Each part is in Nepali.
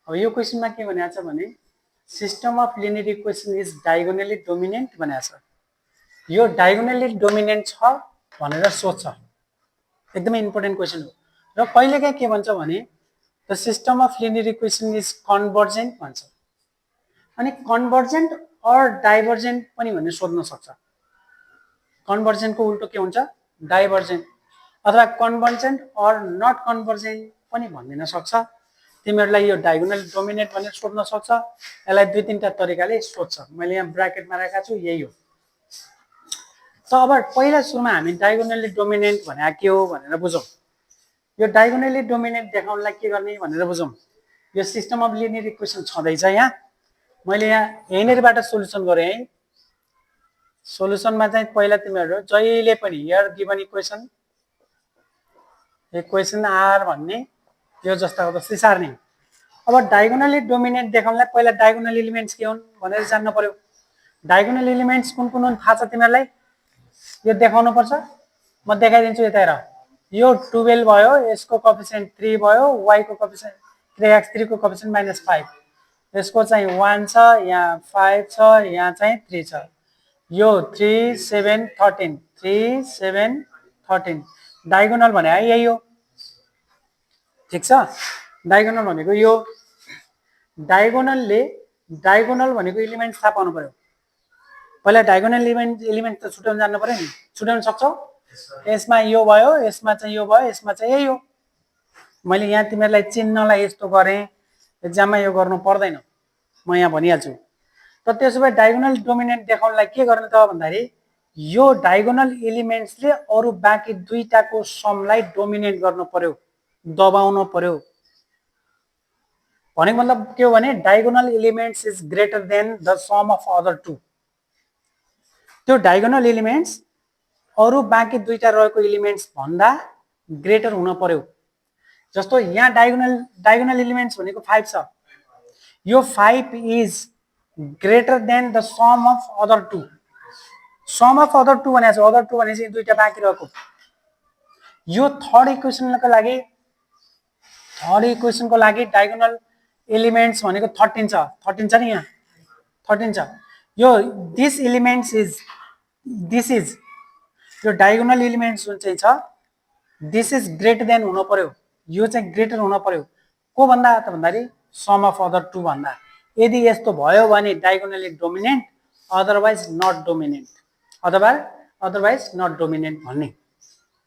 अब यो क्वेसनमा के भनेको छ भने system of linear equation is diagonally dominant भनेको छ। यो डायगोनली डोमिनेन्ट छ भनेर सोध्छ, एकदमै इम्पोर्टेन्ट क्वेसन हो। र कहिलेकाहीँ के भन्छ भने the system of linear equation is convergent भन्छ। अनि कन्भर्जेन्ट अर डाइभर्जेन्ट पनि भन्ने सोध्न सक्छ। कन्भर्जेन्टको उल्टो के हुन्छ? डाइभर्जेन्ट। अथवा कन्भर्जेन्ट अर नट कन्भर्जेन्ट पनि भनिदिन सक्छ। तिमीहरूलाई यो डायगोनल डोमिनेन्ट भनेर सोध्न सक्छ। यसलाई दुई तीनटा तरिकाले सोध्छ। मैले यहाँ ब्राकेटमा राखेको छु, यही हो। त अब पहिला सुरुमा हामी डायगोनली डोमिनेन्ट भनेको के हो भनेर बुझौँ। यो डायगोनली डोमिनेन्ट देखाउनलाई के गर्ने भनेर बुझौँ। यो सिस्टम अफ लिनियर इक्वेसन छँदैछ यहाँ। मैले यहाँ यहीँनिरबाट सोल्युसन गरेँ है। सोल्युसनमा चाहिँ पहिला तिमीहरू जहिले पनि हियर गिभन इक्वेसन आर भन्ने यो जस्ताको जस्तै सार्ने। अब डायगोनली डोमिनेन्ट देखाउनलाई पहिला डायगोनल एलिमेन्ट्स के हुन् भनेर जान्न पर्यो। डायगोनल एलिमेन्ट्स कुन कुन हुन् थाहा छ तिमीहरूलाई? यो देखाउनु पर्छ, म देखाइदिन्छु। यता हेर, यो 12 भयो, यसको कोएफिसिएन्ट 3 भयो, y को कोएफिसिएन्ट 3x3 को कोएफिसिएन्ट -5, यसको चाहिँ 1 छ, यहाँ 5 छ, यहाँ चाहिँ 3 छ। यो 3 7 13 3 7 13 डायगोनल भने यही हो। ठीक छ, डायगोनल भनेको यो। डायगोनल भनेको एलिमेन्ट्स थाहा पाउनु पर्यो। पहिला डायगोनल एलिमेन्ट त छुट्याउन जान्नु पर्यो नि। छुट्याउन सक्छौ? यसमा यो भयो, यसमा चाहिँ यो भयो, यसमा चाहिँ यही हो। मैले यहाँ तिमीहरूलाई चिन्हलाई यस्तो गरेँ, एक्जाममा यो गर्नु पर्दैन, म यहाँ भनिहाल्छु। त त्यसो भए डायगोनल डोमिनेन्ट देखाउनलाई के गर्ने त भन्दाखेरि यो डायगोनल एलिमेन्ट्सले अरु बाँकी दुईटाको समलाई डोमिनेट गर्नु पर्यो, दबाउनु पर्यो। भनेको मतलब के हो भने diagonal elements is greater than the sum of other two. त्यो डायगोनल एलिमेन्ट्स अरु बाँकी दुईटा रहेको एलिमेन्ट्स भन्दा ग्रेटर हुन पर्यो। जस्तो यहाँ डायगोनल एलिमेन्ट्स भनेको 5 छ। यो 5 is greater than the sum of other two. Sum of other two भनेको छ, अदर टू भने चाहिँ दुईटा बाँकी रहेको। यो थर्ड इक्वेसनको लागि डायगोनल एलिमेन्ट्स भनेको 13 छ। 13 छ नि, यहाँ 13 छ। यो दिस इज यो डायगोनल एलिमेन्ट्स जुन चाहिँ छ दिस इज ग्रेटर देन हुन पर्यो। यो चाहिँ ग्रेटर हुन पर्यो को भन्दा त भन्दाखेरि सम अफ अदर टू भन्दा। यदि यस्तो भयो भने diagonally dominant, otherwise not dominant, otherwise not dominant भन्ने।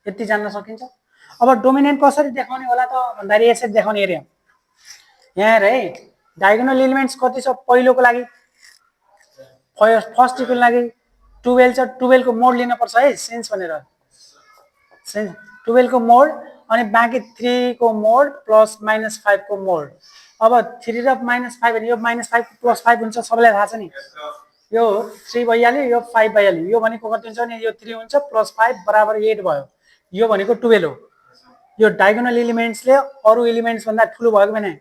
यति जान्न सकिन्छ। अब डोमिनेन्ट कसरी देखाउने होला त भन्दाखेरि यसरी देखाउने एरिया। यहाँ हेर है, डायगोनल एलिमेन्ट्स कति छ? पहिलोको लागि फर्स्ट इक्वेसन लागि 12 छ। 12 को मोड लिन पर्छ है, सेन्स भनेर। सेन्स 12 को मोड अनि बाँकी 3 को मोड प्लस -5 को मोड। अब 3 र -5 भने यो -5 प्लस 5 हुन्छ, सबैलाई थाहा छ नि। यो 3 भइहाल्यो, यो 5 भइहाल्यो। यो भनेको कति हुन्छ भने यो 3 हुन्छ प्लस 5 बराबर 8 भयो। यो भनेको 12 हो। यो डायगोनल एलिमेन्ट्सले अरु एलिमेन्ट्स भन्दा ठुलो भयो भने,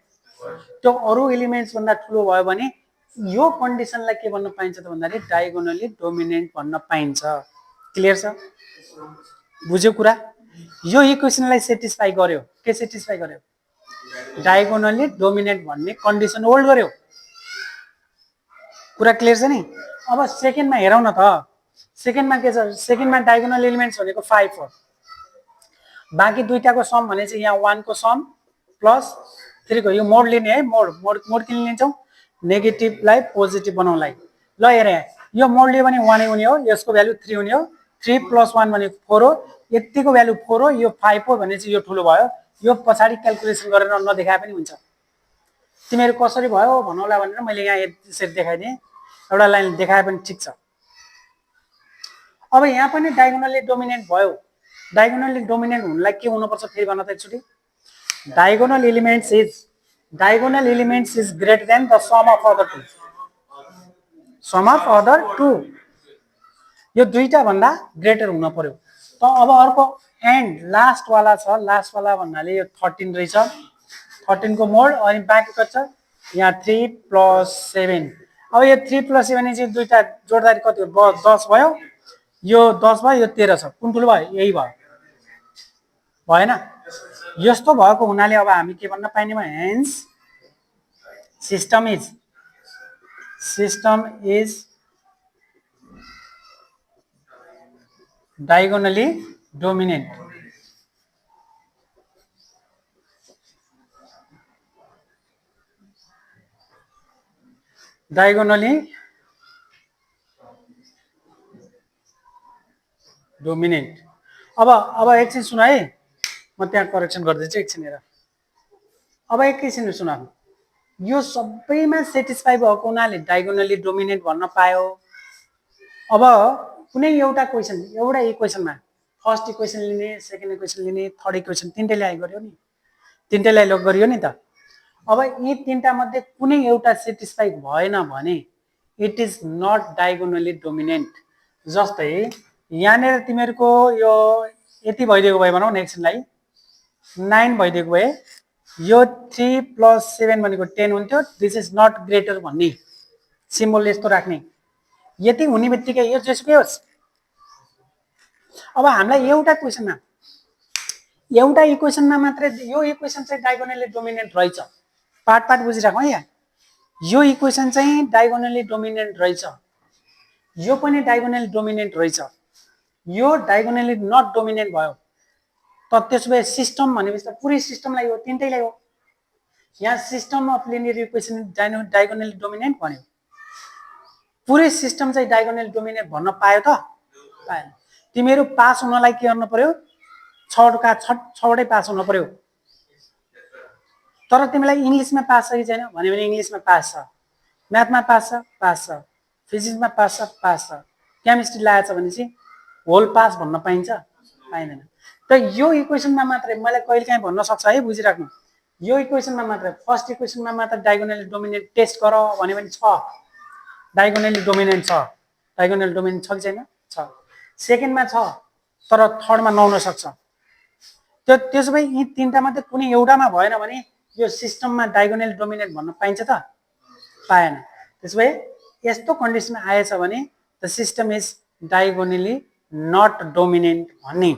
त्यो अरु एलिमेन्ट्स भन्दा ठुलो भयो भने यो कन्डिसनलाई के भन्न पाइन्छ त भन्दाखेरि डायगोनली डोमिनेन्ट भन्न पाइन्छ। क्लियर छ? बुझ्यो कुरा? यो इक्वेसनलाई सेटिस्फाई गर्यो। के सेटिस्फाई गर्यो? डायगोनली डोमिनेन्ट भन्ने कन्डिसन होल्ड गर्यो। कुरा क्लियर छ नि? अब सेकेन्डमा हेरौँ न त। सेकेन्डमा के छ? सेकेन्डमा डायगोनल एलिमेन्ट्स भनेको 5 हो। बाँकी दुईटाको सम भने चाहिँ यहाँ 1 को सम प्लस 3 को। यो मोड लिने है, मोड किन लिन्छौँ? नेगेटिभलाई पोजिटिभ बनाउनलाई। ल हेर, यो मोड लियो भने 1 हुने हो, यसको भ्यालु 3 हुने हो। 3 + 1 भनेको 4 हो। यतिको भ्यालु 4 हो, यो 5 हो भने चाहिँ यो ठुलो भयो। यो पछाडि क्याल्कुलेसन गरेर नदेखाए पनि हुन्छ। तिमीहरू कसरी भयो भन्नुला भनेर मैले यहाँ यसरी देखाइदिएँ। एउटा लाइन देखाए पनि ठिक छ। अब यहाँ पनि डायगोनली डोमिनेन्ट भयो। डायगोनली डोमिनेन्ट हुनलाई के हुनुपर्छ फेरि भन्न त एकचोटि। Diagonal elements is greater than the sum of other two. Sum of other two यो दुईटा भन्दा ग्रेटर हुन पर्यो। त अब अर्को एन्ड लास्ट वाला छ। लास्ट वाला भन्नाले यो 13 रहेछ। 13 को मोड अनि बाँकी कति छ? यहाँ 3 + 7। अब यो 3 + 7 चाहिँ दुईटा जोड्दाखेरि कति हो? 10 भयो। यो 10 भयो, यो 13 छ। कुन ठुलो भयो? यही भयो। भएन? यस्तो भएको हुनाले अब हामी के भन्न पाइने भयो? Hence system is diagonally dominant. Diagonally dominant. अब एकछिन सुन है, म त्यहाँ करेक्सन गर्दैछु एकछिन हेर। अब एकैछिन सुन, यो सबैमा सेटिस्फाई भएको हुनाले डायगोनली डोमिनेन्ट भन्न पायो। अब कुनै एउटा क्वेसन, एउटा इक्वेसनमा फर्स्ट इक्वेसन लिने, सेकेन्ड इक्वेसन लिने, थर्ड इक्वेसन तीनटैलाई गर्यो नि, तीनटैलाई लग गरियो नि त। अब यी तीनटा मध्ये कुनै एउटा सेटिस्फाई भएन भने it is not diagonally dominant. जस्तै यहाँनिर तिमीहरूको यो यति भइदिएको भए भनौँ न एकछिनलाई 9 भइदिएको भए यो 3 + 7 भनेको 10 हुन्थ्यो। दिस इज नट ग्रेटर भन्ने सिम्बल यस्तो राख्ने, यति हुने बित्तिकै यो जेसुकै होस्। अब हामीलाई एउटा क्वेसनमा, एउटा इक्वेसनमा मात्रै यो इक्वेसन चाहिँ डायगोनली डोमिनेन्ट रहेछ। पार्ट बुझिराखौँ है। यहाँ यो इक्वेसन चाहिँ डायगोनली डोमिनेन्ट रहेछ, यो पनि डायगोनली डोमिनेन्ट रहेछ, यो डायगोनली नट डोमिनेन्ट भयो त त्यसो भए सिस्टम भनेपछि त पुरै सिस्टमलाई हो, तीनटैलाई हो। यहाँ system of linear equation diagonally dominant भन्यो, पुरै सिस्टम चाहिँ डायगोनली डोमिनेन्ट भन्न पायो त? पाएन। तिमीहरू पास हुनलाई के गर्नु पर्यो? 6वटै पास हुनु पर्यो। तर तिमीलाई इङ्ग्लिसमा पास छ कि छैन भन्यो भने इङ्ग्लिसमा पास छ, म्याथमा पास छ, पास छ, फिजिक्समा पास छ, पास छ, केमिस्ट्री लागेछ भनेपछि होल पास भन्न पाइन्छ? पाइँदैन। त यो इक्वेसनमा मात्रै मैले कहिलेकाहीँ भन्न सक्छ है, बुझिराख्नु। यो इक्वेसनमा मात्रै, फर्स्ट इक्वेसनमा मात्र डायगोनली डोमिनेन्ट टेस्ट गर भन्यो भने छ, डायगोनली डोमिनेन्ट छ। डायगोनली डोमिनेन्ट छ कि छैन? छ। सेकेन्डमा छ, तर थर्डमा नहुन सक्छ। त्यसो भए यी तीनटा मध्ये कुनै एउटामा भएन भने यो सिस्टममा डायगोनली डोमिनेन्ट भन्न पाइन्छ त? पाएन। त्यसो भए यस्तो कन्डिसन आएछ भने the system is diagonally not dominant भन्ने।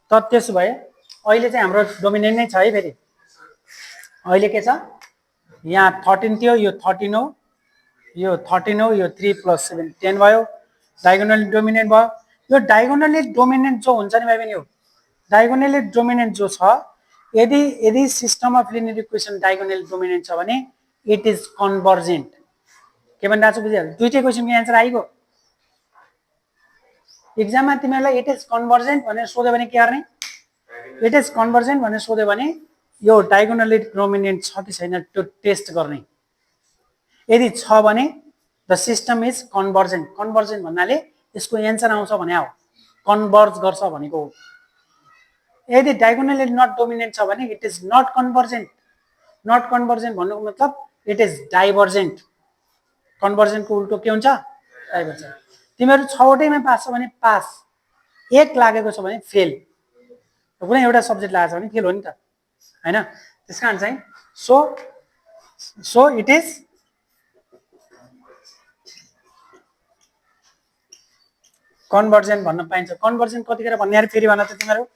त त्यसो भए अहिले चाहिँ हाम्रो डोमिनेन्ट नै छ है। फेरि अहिले के छ? यहाँ 13 थियो, यो 13 हो, यो 13 हो, यो 3 + 7 10 भयो, डायगोनली डोमिनेन्ट भयो। यो डायगोनली डोमिनेन्ट जो हुन्छ नि भाइ बहिनी, हो डायगोनली डोमिनेन्ट जो छ, यदि system of linear equation diagonally dominant छ भने इट इज कन्भर्जेन्ट। के भनिरहेको छु बुझिहाल्नु? दुईटै क्वेसनको एन्सर आइगयो। एक्जाममा तिमीहरूलाई इट इज कन्भर्जेन्ट भनेर सोध्यो भने के गर्ने? इट इज कन्भर्जेन्ट भनेर सोध्यो भने यो डायगोनली डोमिनेन्ट छ कि छैन त्यो टेस्ट गर्ने। यदि छ भने the system is convergent. Convergent भन्नाले यसको एन्सर आउँछ भने हो, कन्भर्ज गर्छ भनेको हो। यदि डायगोनली नट डोमिनेन्ट छ भने it is not convergent. Not convergent भन्नुको मतलब इट इज डाइभर्जेन्ट। कन्भर्जेन्टको उल्टो के हुन्छ? डाइभर्जेन्ट। तिमीहरू 6वटैमा पास छ भने पास, 1 लागेको छ भने फेल। कुनै एउटा सब्जेक्ट लागेको छ भने फेल हो नि त, हैन? त्यसकारण चाहिँ सो इट इज कन्भर्जेन्ट भन्न पाइन्छ। कन्भर्जेन्ट कतिखेर भन्ने अरे फेरि भन त तिमीहरू?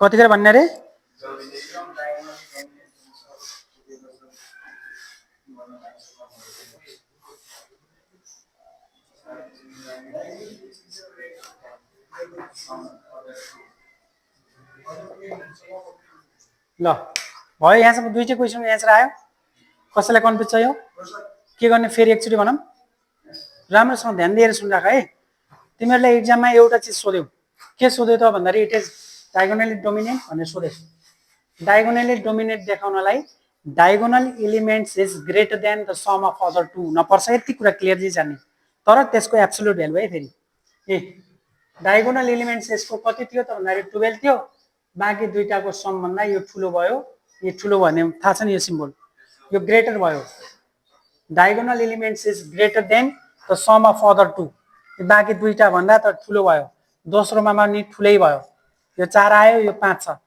कतिखेर भन्ने अरे? ल भयो, यहाँसम्म दुईटै क्वेसनको एन्सर आयो। कसैलाई कन्फ्युज छ? यो के गर्ने फेरि एकचोटि भनौँ, राम्रोसँग ध्यान दिएर सुनिराख है। तिमीहरूलाई एक्जाममा एउटा चिज सोध्यो, के सोध्यो त भन्दाखेरि इट इज डायगोनली डोमिनेन्ट भनेर सोध्यो। डायगोनली डोमिनेन्ट देखाउनलाई diagonal elements is greater than the sum of other two हुनपर्छ, यति कुरा क्लियरली जान्ने। तर त्यसको एब्सोल्युट भ्यालु है। फेरि डायगोनल एलिमेन्ट्स यसको कति थियो त भन्दाखेरि 12 थियो, बाँकी दुईटाको सम भन्दा यो ठुलो भयो। यो ठुलो भन्ने थाहा छ नि, यो सिम्बल, यो ग्रेटर भयो। Diagonal elements is greater than the sum of other two, बाँकी दुईटा भन्दा त ठुलो भयो। दोस्रोमा पनि ठुलै भयो। यो 4 आयो, यो 5 छ,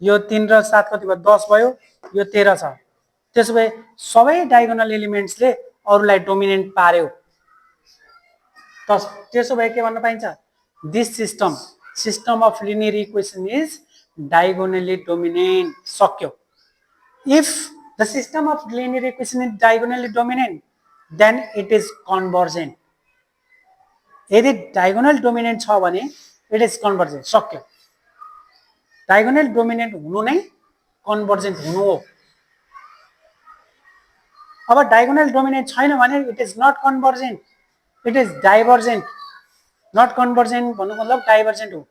यो 3 र 7 कति भयो? 10 भयो, यो 13 छ। त्यसो भए सबै डायगोनल एलिमेन्ट्सले अरूलाई डोमिनेन्ट पार्यो। त्यसो भए के भन्न पाइन्छ? This system system of linear equation is diagonally dominant. सक्यो। If the system of linear equation is diagonally dominant then it is convergent. यदि डायगोनल डोमिनेन्ट छ भने इट इज कन्भर्जेन्ट। सक्यो। डायगोनल डोमिनेन्ट हुनु नै कन्भर्जेन्ट हुनु हो। अब डायगोनल डोमिनेन्ट छैन भने it is not convergent, it is divergent. Not convergent भन्नु मतलब डाइभर्जेन्ट हो।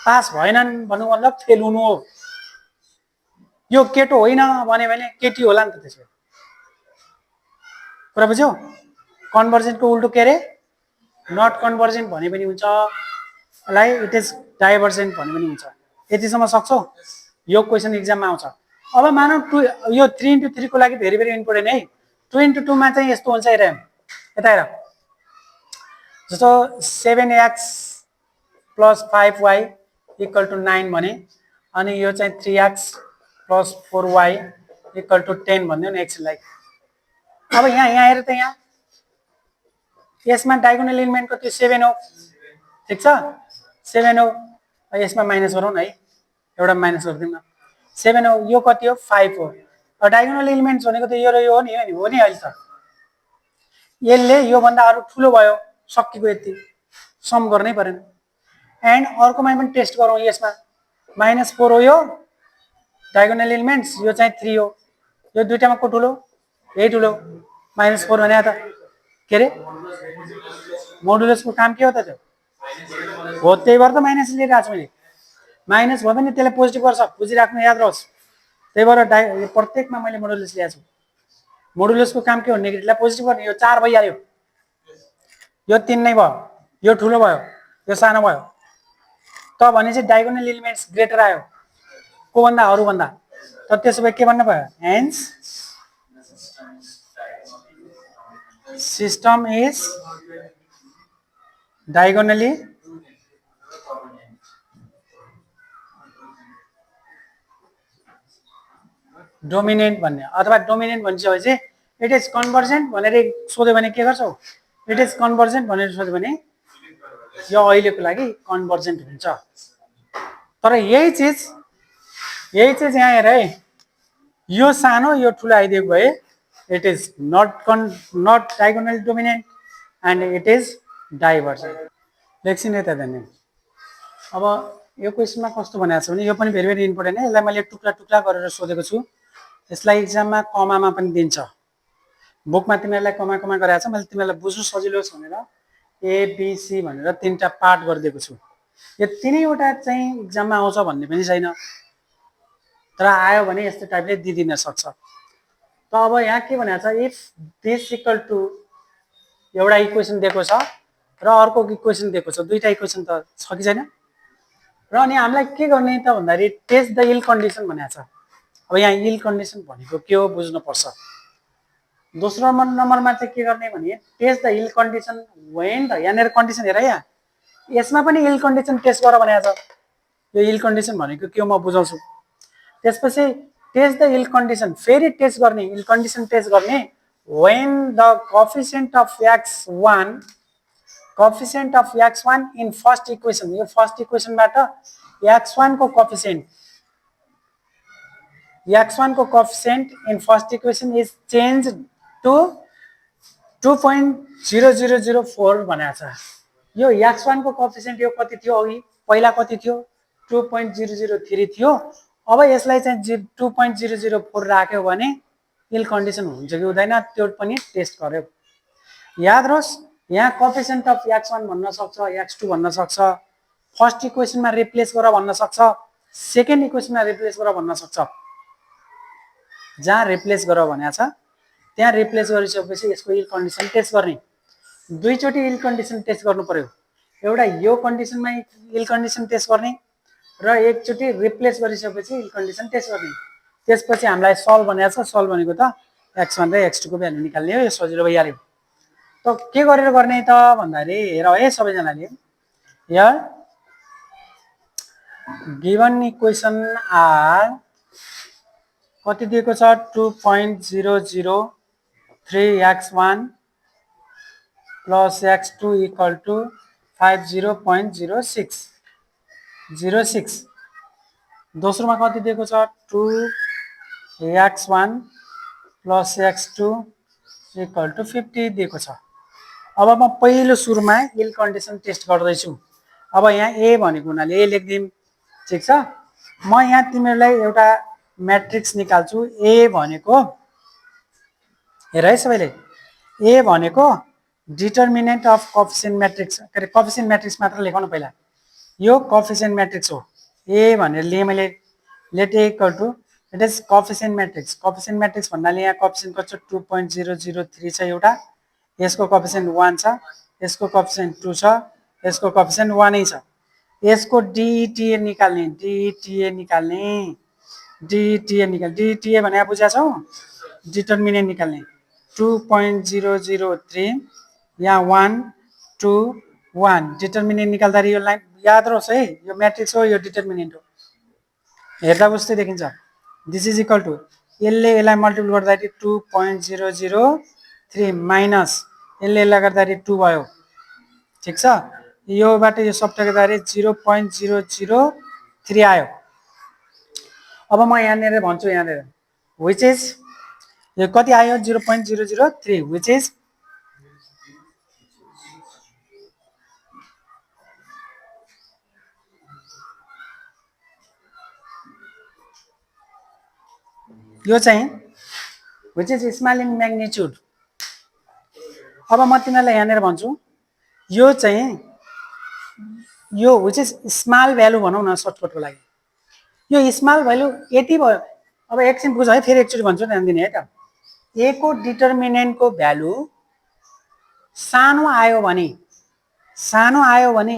पास भएनन् भन्नु मतलब फेल हुनु हो। यो केटो होइन भने केटी होला नि त। त्यसो कुरा बुझ्यौ? कन्भर्जेन्टको उल्टो के अरे? नट कन्भर्जेन्ट भने पनि हुन्छ, यसलाई इट इज डाइभर्जेन्ट भने पनि हुन्छ। यतिसम्म सक्छौ? यो क्वेसन एक्जाममा आउँछ। अब मानौ यो 3x3 को लागि भेरी भेरी इम्पोर्टेन्ट है। 2x2 मा चाहिँ यस्तो हुन्छ। हेर यता हेर, जस्तो 7x + 5y = 9 भने अनि यो चाहिँ 3x + 4y = 10 भन्दियो नि एक्सलाई। अब यहाँ हेर त, यहाँ यसमा डायगोनल एलिमेन्ट कति? 7 हो। ठीक छ, 7 हो। यसमा माइनस गरौँ न है, एउटा माइनस गरिदिउँ न। 7 हो, यो कति हो? 5 हो। डायगोनल एलिमेन्ट्स भनेको त यो र यो हो नि, हो नि। अहिले त यसले यो भन्दा अरु ठुलो भयो, सकिएको, यति सम गर्नै परेन। एन्ड अर्कोमा पनि टेस्ट गरौँ। यसमा -4 हो यो डायगोनल एलिमेन्ट्स, यो चाहिँ 3 हो। यो दुईटामा को ठुलो? यही ठुलो। -4 भने त के अरे मोडुलसको काम के हो त? त्यो हो, त्यही भएर त माइनस लिइरहेको छु मैले। माइनस भयो भने त्यसले पोजिटिभ गर्छ, बुझिराख्नु, याद रहोस्। त्यही भएर प्रत्येकमा मैले मोडुलस ल्याएको छु। मोडुलसको काम के हो? नेगेटिभलाई पोजिटिभ गर्ने। यो 4 भइहाल्यो, यो 3 नै भयो, यो ठुलो भयो, यो सानो भयो। त भने चाहिँ डायगोनल एलिमेन्ट्स ग्रेटर आयो को भन्दा? अरु भन्दा। त त्यसो भए के भन्नु भयो? Hence system is diagonally dominant भन्ने, अथवा डोमिनेन्ट भनिसकेपछि इट इज कन्भर्जेन्ट भनेर सोध्यो भने के गर्छौ? इट इज कन्भर्जेन्ट भनेर सोध्यो भने यो अहिलेको लागि कन्भर्जेन्ट हुन्छ। तर यही चिज यहाँ हेर है, यो सानो यो ठुलो आइदिएको भए it is not diagonal dominant and it is divergent. लेख्छिन यता जाने। अब यो क्वेसनमा कस्तो भनेको छ भने, यो पनि भेरी भेरी इम्पोर्टेन्ट है। यसलाई मैले टुक्रा टुक्रा गरेर सोधेको छु। यसलाई एक्जाममा कमामा पनि दिन्छ। बुकमा तिमीहरूलाई कमा गराएको छ, मैले तिमीहरूलाई बुझ्नु सजिलो होस् भनेर एबिसी भनेर 3टा पार्ट गरिदिएको छु। यो 3वटा चाहिँ एक्जाममा आउँछ भन्ने पनि छैन, तर आयो भने यस्तो टाइपले दिदिन सक्छ। त अब यहाँ के भनेको छ? इफ दिस इक्वल टु एउटा इक्वेसन दिएको छ र अर्को इक्वेसन दिएको छ, दुईटा इक्वेसन त छ कि छैन? र अनि हामीलाई के गर्ने त भन्दाखेरि टेस्ट द यील्ड कन्डिसन भनेको छ। अब यहाँ यील्ड कन्डिसन भनेको के हो बुझ्नु पर्छ। दोस्रो नम्बरमा चाहिँ के गर्ने भने test the yield condition when the, यहाँनिर कन्डिसन हेर, यहाँ यसमा पनि यील्ड कन्डिसन टेस्ट गर भनेको छ। यो यील्ड कन्डिसन भनेको के हो म बुझाउँछु। त्यसपछि टेस्ट द यील्ड कन्डिसन, फेरि टेस्ट गर्ने, यील्ड कन्डिसन टेस्ट गर्ने when the coefficient of x1 in first equation. यो फर्स्ट इक्वेसनबाट x1 को coefficient in first equation is change to 2.0004 भनेको छ। यो x1 को कोएफिसिएन्ट यो कति थियो? अघि पहिला कति थियो? 2.003 थियो। अब यसलाई चाहिँ 2.004 राख्यो भने यील्ड कन्डिसन हुन्छ कि हुँदैन त्यो पनि टेस्ट गर्यो। याद रहोस्, यहाँ कोएफिसिएन्ट अफ x1 भन्न सक्छ, x2 भन्न सक्छ, फर्स्ट इक्वेसनमा रिप्लेस गर भन्न सक्छ, सेकेन्ड इक्वेसनमा रिप्लेस गर भन्न सक्छ। जहाँ रिप्लेस गर भनेको छ त्यहाँ रिप्लेस गरिसकेपछि यसको यील्ड कन्डिसन टेस्ट गर्ने। दुईचोटि यील्ड कन्डिसन टेस्ट गर्नु पर्यो। एउटा यो कन्डिसनमा यील्ड कन्डिसन टेस्ट गर्ने र एकचोटि रिप्लेस गरिसकेपछि यील्ड कन्डिसन टेस्ट गर्ने। त्यसपछि हामीलाई सल्भ भनेको छ। सल्भ भनेको त x1 र x2 को भ्यालु निकाल्ने हो। यो सजिलो भइहाल्यो। त के गरेर गर्ने त भन्दाखेरि हेर है सबैजनाले, यहाँ गिवन इक्वेसन आर कति दिएको छ? 2.003 x1 + x2 = 50.06 दोस्रोमा कति दिएको छ 2x1 plus x2 equal to 50 दिएको छ। अब म पहिलो सुरुमा इल कन्डिसन टेस्ट गर्दैछु। अब यहाँ ए भनेको हुनाले ए लेख्दिम, ठीक छ। म यहाँ तिमीहरूलाई एउटा म्याट्रिक्स निकाल्छु। ए भनेको हेर है सबैले, ए भनेको डिटर्मिनेन्ट अफ कोएफिसिएन्ट म्याट्रिक्स, के अरे कोएफिसिएन्ट म्याट्रिक्स मात्र लेखौँ न पहिला। यो कोएफिसिएन्ट म्याट्रिक्स हो। ए भनेर लिए मैले, let A equal to it is coefficient matrix. Coefficient matrix भन्नाले यहाँ कोएफिसिएन्ट कति छ 2.003 छ एउटा, यसको कोएफिसिएन्ट 1 छ, यसको कोएफिसिएन्ट 2 छ, यसको कोएफिसिएन्ट 1 नै छ। यसको डिटिए निकाल्ने, डिटिए निकाल्ने, डिटिए निकाल्ने, डिटिए भने बुझ्या छौ, डिटर्मिनेन्ट निकाल्ने। 2.003 यहाँ 1 2 1 डिटर्मिनेन्ट निकाल्दाखेरि यो लाइन याद रहोस् है, यो म्याट्रिक्स हो, यो डिटर्मिनेन्ट हो। हेर्दा उस्तै देखिन्छ। दिस इज इक्वल टु यसले यसलाई मल्टिपल गर्दाखेरि 2.003 माइनस यसले यसलाई गर्दाखेरि 2 भयो, ठिक छ। योबाट यो सब्ट्र्याक्ट गर्दाखेरि 0.003 आयो। अब म यहाँनिर भन्छु, यहाँनिर विच इज यो कति आयो 0.003 विच इज यो चाहिँ which is small in magnitude. अब म तिमीलाई यहाँनिर भन्छु यो चाहिँ यो विच इज स्मल भ्यालु भनौँ न सर्टकटको लागि। यो स्मल भ्यालु यति भयो। अब एकछिन बुझ है, फेरि एकचोटि भन्छु ध्यान दिने है त। ए को डिटर्मिनेन्टको भ्यालु सानो आयो भने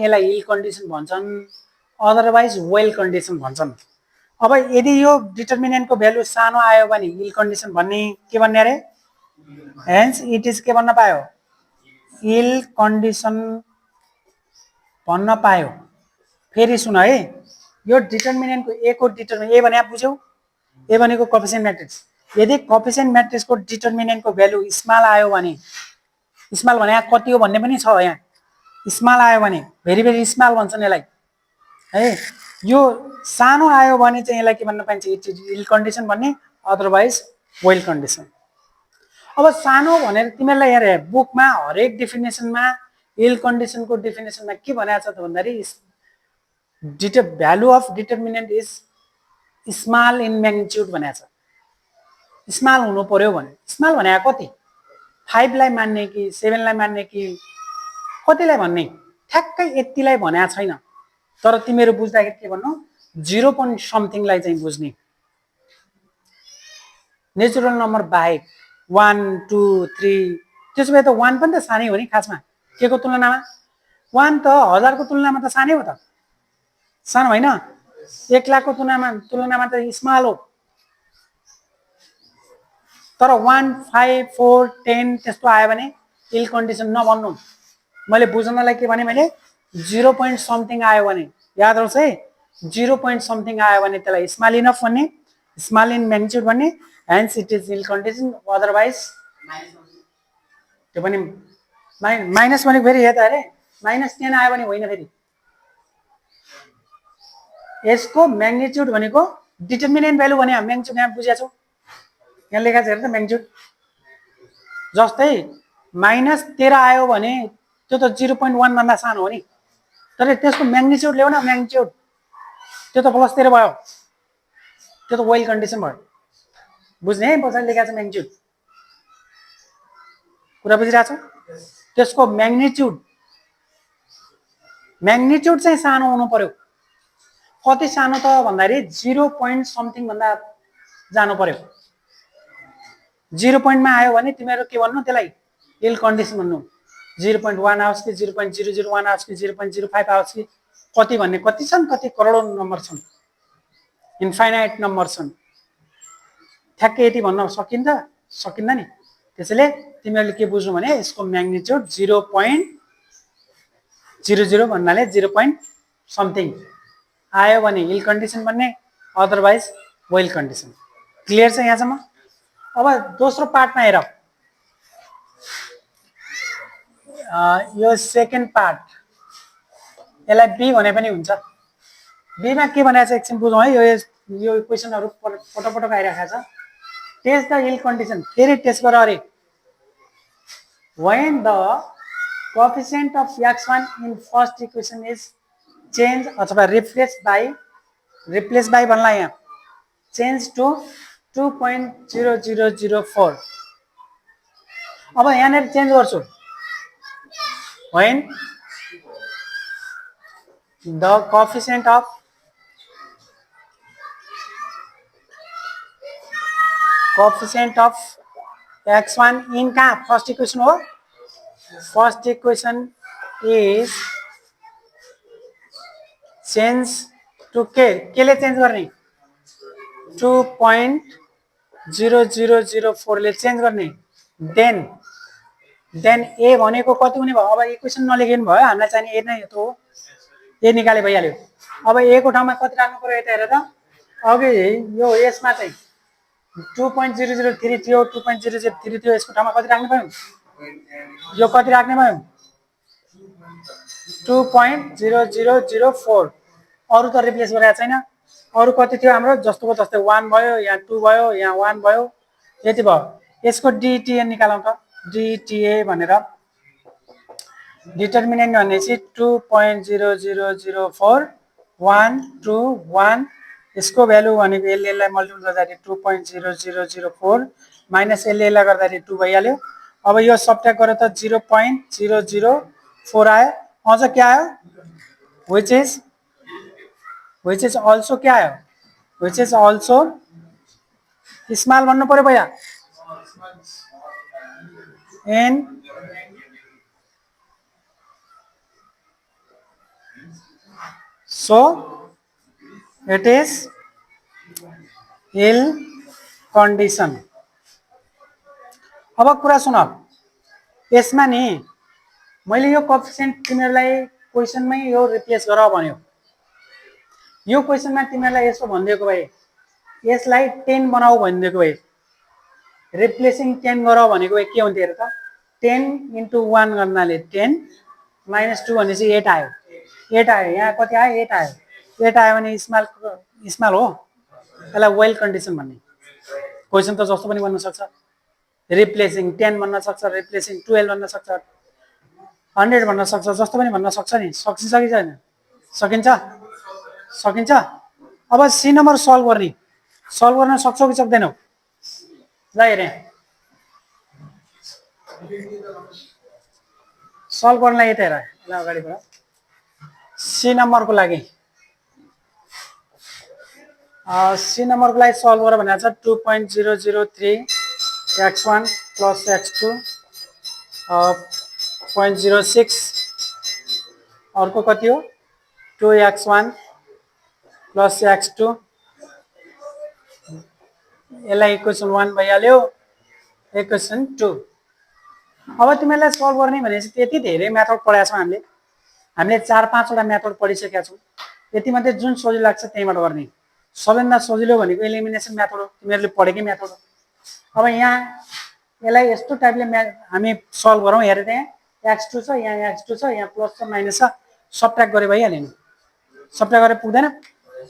यसलाई हिल कन्डिसन भन्छन्, अदरवाइज वेल कन्डिसन भन्छन्। अब यदि यो डिटर्मिनेन्टको भ्यालु सानो आयो भने हिल कन्डिसन भन्ने के भन्ने अरे, हेन्स इट इज के भन्न पायो, हिल कन्डिसन भन्न पायो। फेरि सुन है, यो डिटर्मिनेन्टको ए को डिटर्मिनेन्ट, ए भने बुझ्यौ, ए भनेको कोएफिसिएन्ट म्याट्रिक्स। यदि कोएफिसिएन्ट म्याट्रिक्सको डिटर्मिनेन्टको भ्यालु स्मल आयो भने, स्मल भने यहाँ कति हो भन्ने पनि छ, यहाँ स्मल आयो भने भेरी भेरी स्मल भन्छन् यसलाई है। यो सानो आयो भने चाहिँ यसलाई के भन्न पाइन्छ, इट इज हिल कन्डिसन भन्ने, अदरवाइज वेल कन्डिसन। अब सानो भनेर तिमीहरूलाई हेरे बुकमा हरेक डेफिनेसनमा हिल कन्डिसनको डेफिनेसनमा के भनेको छ त भन्दाखेरि value of determinant is small in magnitude भनेको छ। स्मल हुनु पर्यो भने, स्मल भने कति 5 लाई मान्ने कि 7 लाई मान्ने कि कतिलाई भन्ने, ठ्याक्कै यतिलाई भनेको छैन। तर तिमीहरू बुझ्दाखेरि के भन्नु, 0 point समथिङलाई चाहिँ बुझ्ने। नेचुरल नम्बर बाहेक 1 2 3 त्यसो भए त 1 पनि त सानै हो नि खासमा, के को तुलनामा 1 त 1000 को तुलनामा त सानै हो त, सानो होइन। 1 लाख को तुलनामा त स्मल हो। तर 1 5 4 10 त्यस्तो आयो भने हिल कन्डिसन नभन्नु। मैले बुझ्नलाई के भने, मैले 0 point समथिङ आयो भने याद रहोस् है, 0 point समथिङ आयो भने त्यसलाई स्मल इनफ भन्ने, स्मल इन म्याग्निट्युड भन्ने, hence it is ill condition, otherwise त्यो पनि माइनस भनेको फेरि हेर्दा अरे -10 आयो भने होइन। फेरि यसको म्याग्निट्युड भनेको डिटर्मिनेन्ट भ्यालु भने म्याग्निट्युड यहाँ बुझ्या छौ, यहाँ लेखा छ हेर त म्याग्निट्युड। जस्तै -13 आयो भने त्यो त 0.1 भन्दा सानो हो नि, तर त्यसको म्याग्निट्युड ल्याउ न, म्याग्निट्युड त्यो त +13 भयो, त्यो त वेल कन्डिसन भयो। बुझ्ने है, पछाडि लेखा छ म्याग्निट्युड, कुरा बुझिरहेको छौ। त्यसको म्याग्निट्युड चाहिँ सानो हुनु पर्यो। कति सानो त भन्दाखेरि 0 point समथिङ भन्दा जानु पर्यो। 0 point मा आयो भने तिमीहरू के भन्नु, त्यसलाई हिल कन्डिसन भन्नु। 0.1 आओस् कि 0.001 आओस् कि 0.05 आओस् कि कति भन्ने, कति छन्, कति करोडौं नम्बर छन्, इन्फाइनाइट नम्बर छन्। ठ्याक्कै यति भन्न सकिन्छ, सकिन्न नि। त्यसैले तिमीहरूले के बुझ्नु भने यसको म्याग्निट्युड 0.00 भन्नाले 0 point समथिङ आयो भने हिल कन्डिसन भन्ने, अदरवाइज वेल कन्डिसन। क्लियर छ यहाँसम्म? अब दोस्रो पार्टमा हेर, यो सेकेन्ड पार्ट यसलाई बी भने पनि हुन्छ। बीमा के भनेको छ एकछिन बुझौँ है। यो क्वेसनहरु पटक आइरहेको छ। टेस्ट द यील्ड कन्डिसन, फेरि टेस्ट गर अरे। when the coefficient of x1 in first equation is change अथवा replace by भन्ला यहाँ change to 2.0004। अब यहाँनिर चेन्ज गर्छु। when the coefficient of x1 in कहाँ फर्स्ट इक्वेसन हो। First equation is change to केले चेन्ज गर्ने 2.0004 ले चेन्ज गर्ने। देन ए भनेको कति हुने भयो। अब इक्वेसन नलेखिनु भयो, हामीलाई चाहिने ए नै हो। ए निकाले भइहाल्यो। अब ए को ठाउँमा कति राख्नु पर्यो यता हेर त। अघि यो यसमा चाहिँ 2.003 थियो, 2.003 थियो, यसको ठाउँमा कति राख्नु पर्यो। यो कति राख्ने भयो 2.0004। अरु त रिप्लेस गरेको छैन। अरु कति थियो हाम्रो जस्तोको जस्तै 1 भयो, यहाँ 2 भयो, यहाँ 1 भयो, यति भयो। यसको डिटिए निकालौं त। डिटिए भनेर डिटरमिनेन्ट भनेपछि 2.0004 1 2 1 यसको भ्यालु भनेको यसलाई मल्टिपल गर्दाखेरि 2.0004 माइनस यसलाई गर्दाखेरि 2 भइहाल्यो। अब यो सबट्र्याक्ट गरेर त 0.004 आयो। अझ के आयो which is also क्या आयो which is also स्मल भन्नु पर्यो भैया in so it is yield condition। अब कुरा सुन, यसमा नि मैले यो कोएफिसिएन्ट तिमीहरुलाई क्वेशनमै यो रिप्लेस गर भन्यो। यो क्वेशनमा तिमीहरुलाई यसो भनिदिएको भए यसलाई 10 बनाऊ भनिदिएको भए रिप्लेसिङ 10 गर भनेको भए के हुन्थ्यो हेर त। 10 * 1 गर्नाले 10 - 2 भनेपछि 8 आयो। 8 आयो, यहाँ कति आयो 8 आयो। 8 आयो भने स्मल हो। यसलाई वेल कन्डिसन भन्ने। क्वेशन त जस्तो पनि बन्न सक्छ। रिप्लेसिङ 10 भन्न सक्छ, रिप्लेसिङ 12 भन्न सक्छ, 100 भन्न सक्छ, जस्तो पनि भन्न सक्छ नि। सकिन्छ कि छैन? सकिन्छ? सकिन्छ। अब सी नम्बर सल्भ गर्ने। सल्भ गर्न सक्छौ कि सक्दैनौ? ल हेरे सल्भ गर्नलाई यता हेर। ल अगाडिबाट सी नम्बरको लागि सी नम्बरको लागि सल्भ गर भनेको छ 2.003 x1 plus x2 0.06 अर्को कति हो 2x1 plus x2 यसलाई इक्वेसन 1 भइहाल्यो, इक्वेसन 2। अब तिमीलाई सल्भ गर्ने भनेपछि त्यति धेरै मेथड पढाएको छौं हामीले 4-5 वटा मेथड पढिसकेका छौं। यति मध्ये जुन सजिलो लाग्छ त्यहीबाट गर्ने। सबैभन्दा सजिलो भनेको एलिमिनेसन मेथड हो, तिमीहरुले पढेकै मेथड हो। अब यहाँ यसलाई यस्तो टाइपले हामी सल्भ गरौँ। हेर त्यहाँ x2 छ, यहाँ x2 छ, यहाँ प्लस छ माइनस छ, सबट्र्याक्ट गरे भइहाल्यो नि। सबट्र्याक्ट गरे पुग्दैन।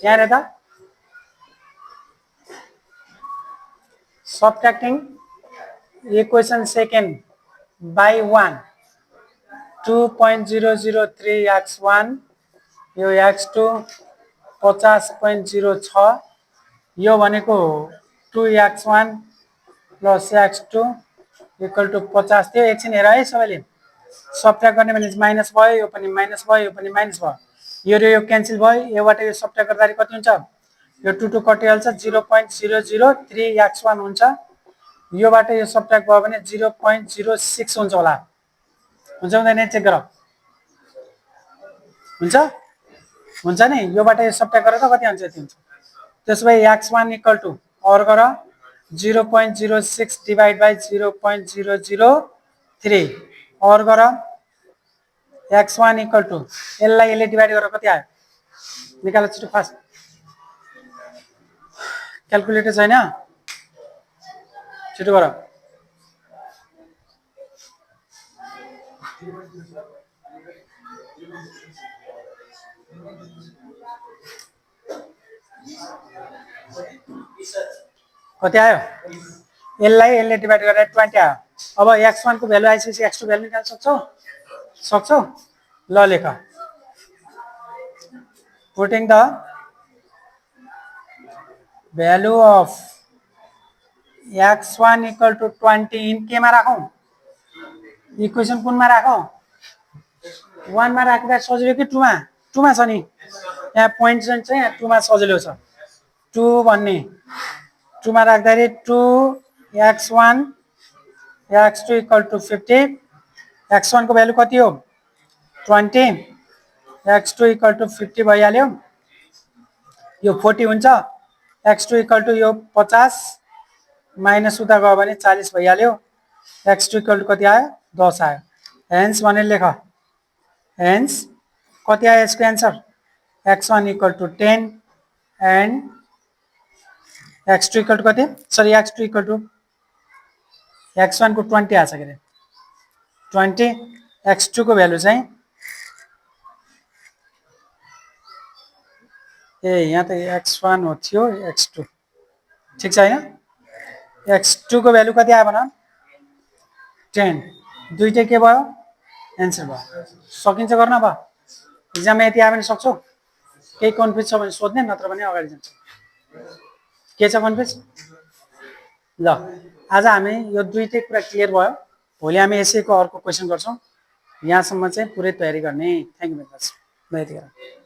यहाँ हेर त subtracting equation second by 1 2.003 x1 यो x2 50.06 यो भनेको 2x1 plus x2 equal to 50 थियो। एकछिन हेर है सबैले। सबट्र्याक्ट गर्ने भने माइनस भयो, यो पनि माइनस भयो, यो पनि माइनस भयो, यो र यो क्यान्सल भयो। योबाट यो सबट्र्याक्ट गर्दाखेरि कति हुन्छ यो 2 2 कटिहाल्छ 0.003 x1 हुन्छ। योबाट यो सबट्र्याक्ट भयो भने 0.06 हुन्छ होला। हुन्छ हुँदैन चेक गर। हुन्छ हुन्छ नि। योबाट यो सबट्र्याक्ट गरेर कति आउँछ यति हुन्छ। त्यसोभए x1 equal to और गर 0.06 डिवाइड बाइ 0.003 और गर x1 equal to यसलाई यसले डिवाइड गरेर कति आयो निकाल छिटो फास्ट। क्याल्कुलेटर छैन छिटो गर। कति आयो यसलाई यसले डिभाइड गरेर 20 आयो अब x1 को भ्यालु आइसकेपछि x2 भ्यालु निकाल्न सक्छौ ल लेख putting the value of x1 equal to 20 in केमा राखौं इक्वेसन कुनमा राखौं 1 मा राख्दा सजिलो कि 2 मा 2 मा छ नि यहाँ पोइन्ट चाहिँ यहाँ 2 मा सजिलो छ 2 भन्ने 2 मा राख्दाखेरि 2x1 x2 equal to 50 x1 को भ्यालु कति हो 20 x2 equal to 50 भइहाल्यो यो 40 हुन्छ x2 equal to यो 50 माइनस उता गयो भने 40 भइहाल्यो x2 equal to कति आयो 10 आयो हेन्स भनेर लेख हेन्स कति आयो यसको answer x1 equal to 10 and x2 equal to कति sorry x2 equal to x1 को 20 आछ के 20 x2 को भ्यालु चाहिँ ए यहाँ त x1 हो थियो x2 ठीक छ हैन x2 को भ्यालु कति आयो भन 10 दुईटै के भयो आन्सर भयो सकिन्छ गर्न अब एक्जाममा यति आयो भने सक्छौ केही कन्फ्युज छ भने सोध्ने नत्र भने अगाडि जान्छ के छ कन्फ्युज ल आज हामी यो दुईटै कुरा क्लियर भयो भोलि हामी यसैको अर्को क्वेशन गर्छौं यहाँसम्म चाहिँ पुरै तयारी गर्ने थ्यांक यू भेरी मच ल यति